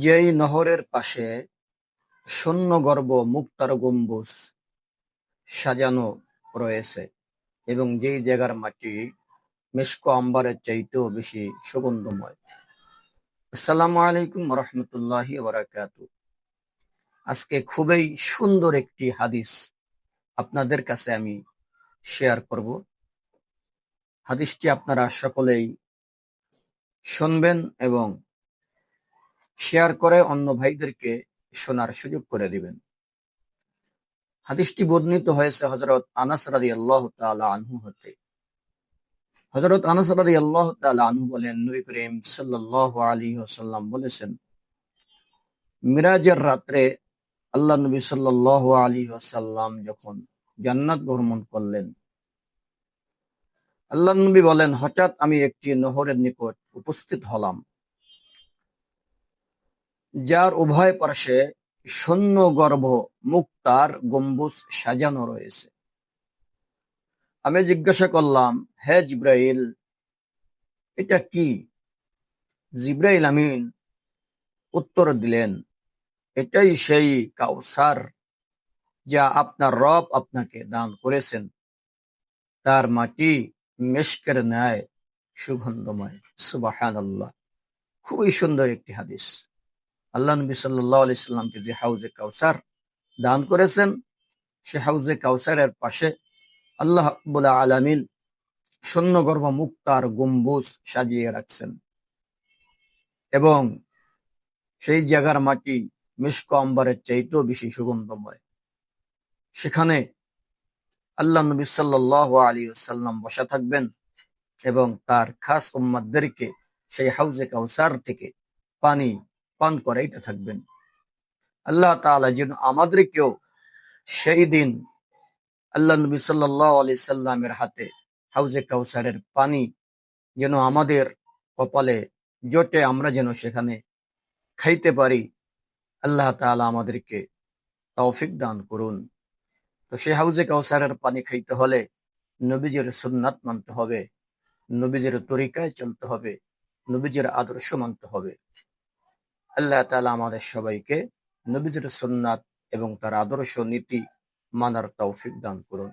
যেই নহরের পাশে শূন্যগর্ভ মুক্তার গম্বুজ সাজানো রয়েছে এবং যেই জায়গার মাটি মিশক আম্বারের চাইতেও বেশি সুগন্ধময়। আসসালামু আলাইকুম রহমতুল্লাহি বারাকাতু। আজকে খুবই সুন্দর একটি হাদিস আপনাদের কাছে আমি শেয়ার করব। হাদিসটি আপনারা সকলেই শুনবেন এবং শেয়ার করে অন্য ভাইদেরকে শোনার সুযোগ করে দিবেন। হাদিসটি বর্ণিত হয়েছে হযরত আনাস রাদিয়াল্লাহু তাআলা আনহু হতে। হযরত আনাস রাদিয়াল্লাহু তাআলা আনহু বলেন, নবী করিম সাল্লাল্লাহু আলাইহি ওয়াসাল্লাম বলেছেন, মিরাজের রাত্রে আল্লাহ নবী সাল্লাল্লাহু আলাইহি ওয়াসাল্লাম যখন জান্নাত ভ্রমণ করলেন, আল্লাহ নবী বলেন, হঠাৎ আমি একটি নহরের নিকট উপস্থিত হলাম, যার উভয় পার্শ্বে শূন্যগর্ভ মুক্তার গম্বুজ সাজানো রয়েছে। আমি জিজ্ঞাসা করলাম, হে জিব্রাইল, এটা কি? জিব্রাইল আমিন উত্তর দিলেন, এটাই সেই কাউসার যা আপনার রব আপনাকে দান করেছেন। তার মাটি মেশকের ন্যায় সুগন্ধময়। সুবহানাল্লাহ। খুবই সুন্দর একটি হাদিস। আল্লাহ নবী সাল্লাল্লাহু আলাইহি সাল্লামকে যে হাউজে কাউসার দান করেছেন, সে হাউজে কাউসারের পাশে আল্লাহ রাব্বুল আলামিন শূন্যগর্ভ মুক্তার গম্বুজ সাজিয়ে রাখছেন এবং সেই জায়গার মাটি মিশক আম্বারের চাইতেও বেশি সুগন্ধময়। সেখানে আল্লাহ নবী সাল্লাল্লাহু আলাইহি ওয়াসাল্লাম বসা থাকবেন এবং তার খাস উম্মতদেরকে সেই হাউজে কাউসার থেকে পানি পান করাইতে থাকবেন। আল্লাহ তাআলা যেন আমাদেরকেও সেই দিন আল্লাহ নবী সাল্লাল্লাহু আলাইহি সাল্লামের হাতে হাউজে কাউসারের পানি যেন আমাদের কপালে জোটে, আমরা যেন সেখানে খাইতে পারি। আল্লাহ তাআলা আমাদেরকে তৌফিক দান করুন। তো সেই হাউজে কাউসারের পানি খাইতে হলে নবীজির সুন্নাত মানতে হবে, নবীজির তরিকায় চলতে হবে, নবীজির আদর্শ মানতে হবে। আল্লাহ তাআলা আমাদের সবাইকে নবীজির সুন্নাত এবং তার আদর্শ নীতি মানার তৌফিক দান করুন।